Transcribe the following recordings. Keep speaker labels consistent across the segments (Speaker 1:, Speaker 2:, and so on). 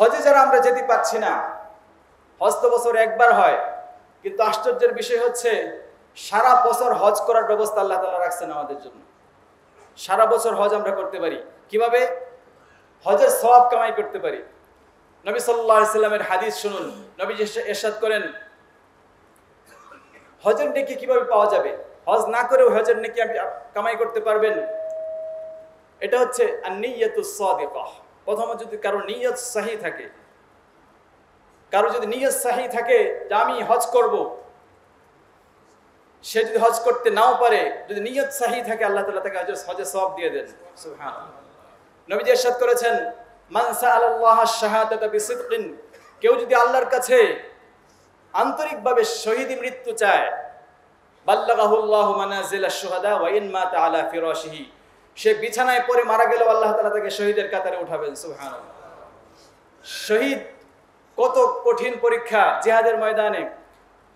Speaker 1: হজে যারা আমরা যেতে পারছি না, হজ তো বছর একবার হয়, কিন্তু আশ্চর্যের বিষয় হচ্ছে সারা বছর হজ করার ব্যবস্থা আল্লাহ তাআলা রাখছেন আমাদের জন্য। সারা বছর হজ আমরা করতে পারি। কিভাবে? হজের সওয়াব কামাই করতে পারি। নবী সাল্লাল্লাহু আলাইহি সাল্লামের হাদিস শুনুন। নবী ইরশাদ করেন, হজের নেকি কিভাবে পাওয়া যাবে? হজ না করেও হজের নেকি আপনি কামাই করতে পারবেন। এটা হচ্ছে আন-নিয়াতুস সাদিকাহ। প্রথমত যদি কারো নিয়ত সহি থাকে, কারো যদি নিয়ত সহি থাকে যে আমি হজ করব, সে যদি হজ করতে নাও পারে, যদি নিয়ত সহি থাকে আল্লাহ তাআলা তাকে হজের সওয়াব দিয়ে দেন। সুবহানাল্লাহ। নবীজি ইরশাদ করেছেন, মান সাআলাল্লাহ আশ-শাহাদাতা বিসিদকিন, কেউ যদি আল্লাহর কাছে আন্তরিকভাবে শহীদি মৃত্যু চায়, বাল্লাগাহুল্লাহু মানাজিলাশ শুহাদা ওয়া ইন মাতা আলা ফিরাশিহি, সে বিছানায় পড়ে মারা গেলেও আল্লাহ তাআলা তাকে শহীদের কাতারে উঠাবেন। সুবহানাল্লাহ। শহীদ কত কঠিন পরীক্ষা জিহাদের ময়দানে,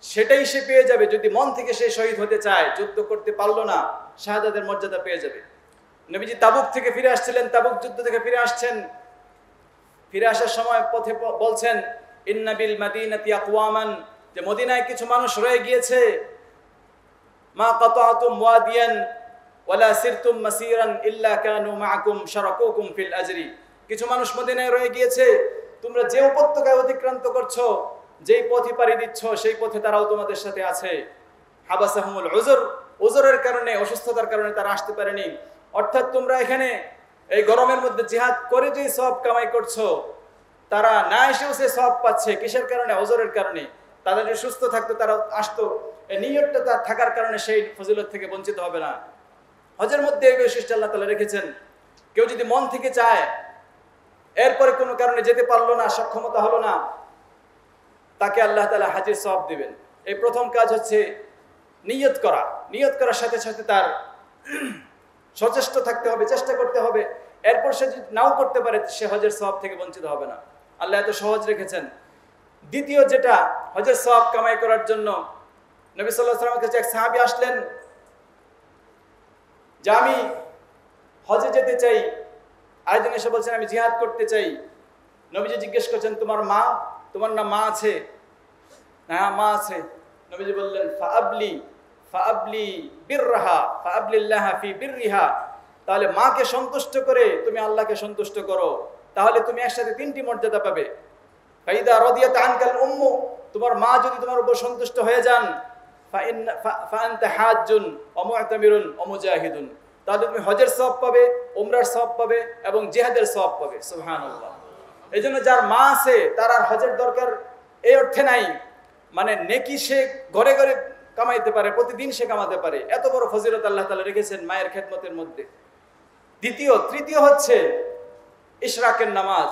Speaker 1: সেটাই সে পেয়ে যাবে যদি মন থেকে সে শহীদ হতে চায়। যুদ্ধ করতে পারলো না, শাহাদাতের মর্যাদা পেয়ে যাবে। নবীজি তাবুক থেকে ফিরে আসছিলেন, তাবুক যুদ্ধ থেকে ফিরে আসছেন। ফিরে আসার সময় পথে বলছেন, ইন্না বিল মাদিনাতি আকওয়ামান, যে মদিনায় কিছু মানুষ রয়ে গিয়েছে, মা কাতাতুম ওয়াদিয়ান ওয়ালা সিরতুম মাসিরান ইল্লা কানু মাআকুম শারাকুকুম ফিল আজরি। কিছু মানুষ মদিনায় রয়ে গিয়েছে, তোমরা যে উপত্যকায় অতিক্রান্ত করছো, যেই পথে পাড়ি দিচ্ছ, সেই পথে তারাও তোমাদের সাথে আছে। হাবাসাহুমুল উযর, উযরের কারণে, অসুস্থতার কারণে তারা আসতে পারেনি। অর্থাৎ তোমরা এখানে এই গরমের মধ্যে জিহাদ করে যে সওয়াব কামাই করছো, তারা না এসেও সে সওয়াব পাচ্ছে। কিসের কারণে? উযরের কারণে। তারা যদি সুস্থ থাকতো তারা আসতো। এই নিয়তটা তার থাকার কারণে সেই ফজিলত থেকে বঞ্চিত হবে না। হজের মধ্যে এই বৈশিষ্ট্য আল্লাহ তাআলা রেখেছেন। কেউ যদি মন থেকে চায়, এরপরে কোনো কারণে যেতে পারলো না, সক্ষমতা হলো না, তাকে আল্লাহ তাআলা হাজের সওয়াব দিবেন। এই প্রথম কাজ হচ্ছে নিয়ত করা। নিয়ত করার সাথে সাথে তার সচেষ্ট থাকতে হবে, চেষ্টা করতে হবে। এরপর সে যদি নাও করতে পারে, সে হজের সওয়াব থেকে বঞ্চিত হবে না। আল্লাহ এত সহজ রেখেছেন। দ্বিতীয় যেটা, হজের সওয়াব কামাই করার জন্য নবী সাল্লাল্লাহু আলাইহি ওয়াসাল্লামের কাছে এক সাহাবী আসলেন যে আমি হজে যেতে চাই। আরেকজন এসে বলছেন আমি জিহাদ করতে চাই। নবীজি জিজ্ঞেস করছেন, তোমার না মা আছে? হ্যাঁ, মা আছে। নবীজি বললেন, ফাআবলি বিররাহা ফাআবলিল্লাহা ফি বিররিহা, তাহলে মাকে সন্তুষ্ট করে তুমি আল্লাহকে সন্তুষ্ট করো, তাহলে তুমি একসাথে তিনটি মর্যাদা পাবে। ফাইদা রাদিয়াত আনকাল উম্মু, তোমার মা যদি তোমার উপর সন্তুষ্ট হয়ে যান, ফাআনতা হাজ্জুন ওয়া মু'তামিরুন ওয়া মুজাহিদুন, তাহলে তুমি হজের সওয়াব পাবে, উমরার সওয়াব পাবে এবং জিহাদের সওয়াব পাবে। সুবহানাল্লাহ। এইজন্য যার মা আছে তার আর হজের দরকার এই অর্থে নাই, মানে নেকি সে ঘরে ঘরে কামাইতে পারে, প্রতিদিন সে কামাতে পারে। এত বড় ফজিলত আল্লাহ তাআলা রেখেছেন মায়ের খেদমতের মধ্যে। তৃতীয় হচ্ছে ইশরাকের নামাজ।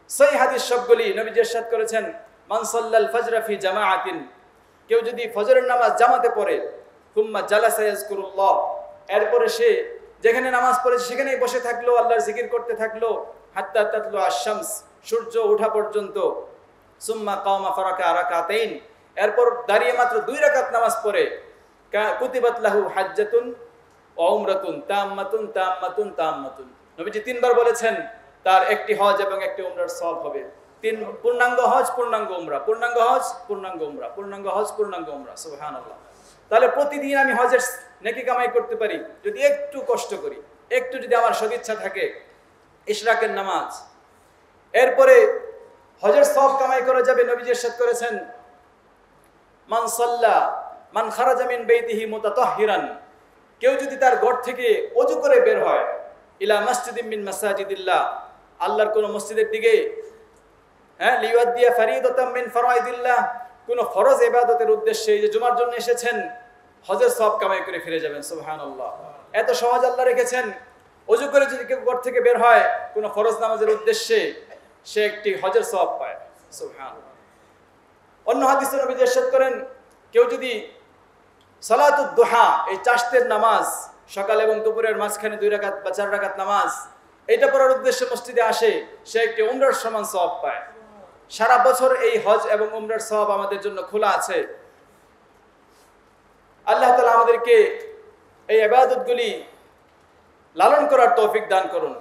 Speaker 1: সহিহ হাদিস সবগুলি নবীজি ইরশাদ করেছেন, মান সাল্লাল ফাজরা ফি জামাআতিন, কেউ যদি ফজরের নামাজ জামাতে পড়ে, সুম্মা জালাসা ইয়াজকুরুল্লাহ, এরপরে সে যেখানে নামাজ পড়েছে সেখানেই বসে থাকলো, আল্লাহর জিকির করতে থাকলো, হাত্তা তাতলু আশ-শামস, সূর্য ওঠা পর্যন্ত, সুম্মা কামা ফারাকা রাকাতাইন, এরপর দাঁড়িয়ে মাত্র 2 রাকাত নামাজ পড়ে, কুতিবাত লাহু হাজ্জাতুন ওয়া উমরাতুন তাম্মাতুন তাম্মাতুন তাম্মাতুন। নবীজি 3 বার বলেছেন তার একটি হজ এবং একটি উমরার সওয়াব হবে। 3 পূর্ণাঙ্গ হজ, পূর্ণাঙ্গ উমরা, পূর্ণাঙ্গ হজ, পূর্ণাঙ্গ উমরা, পূর্ণাঙ্গ হজ, পূর্ণাঙ্গ উমরা। সুবহানাল্লাহ। তাহলে প্রতিদিন আমি হজের নেকি কামাই করতে পারি যদি একটু কষ্ট করি, একটু যদি আমার সদিচ্ছা থাকে। ইশরাকের নামাজ। এরপরে হজের সওয়াব কামাই করা যাবে। নবীজি ইরশাদ করেছেন, মান খারাজা মিন বাইতিহি মুতাতাহহিরান, কেউ যদি তার ঘর থেকে ওযু করে বের হয়, ইলা মসজিদিন মিন মাসাজিদিল্লাহ, আল্লাহর কোন মসজিদের দিকে, লিওয়াদিয়া ফারিদাতাম মিন ফারাইদিল্লাহ, কোন ফরজ ইবাদতের উদ্দেশ্যে, এই যে জুমার জন্য এসেছেন, হজের সওয়াব কামাই করে ফিরে যাবেন। সুবহানাল্লাহ। এত সহজ আল্লাহ রেখেছেন। ওযু করে যদি কেউ ঘর থেকে বের হয় কোন ফরজ নামাজের উদ্দেশ্যে, সে একটি হজের সওয়াব পায়। সুবহানাল্লাহ। অন্য হাদিসে নবীজি ইরশাদ করেন, কেউ যদি সালাতুদ দুহা, এই চাশতের নামাজ, সকাল এবং দুপুরের মাঝখানে 2 রাকাত বা 4 রাকাত নামাজ, এটা পড়ার উদ্দেশ্যে মসজিদে আসে, সে একটি উমরার সমান সওয়াব পায়। সারা বছর এই হজ এবং উমরার সওয়াব আমাদের জন্য খোলা আছে। আল্লাহ তাআলা আমাদেরকে এই ইবাদতগুলি লালন করার তৌফিক দান করুন।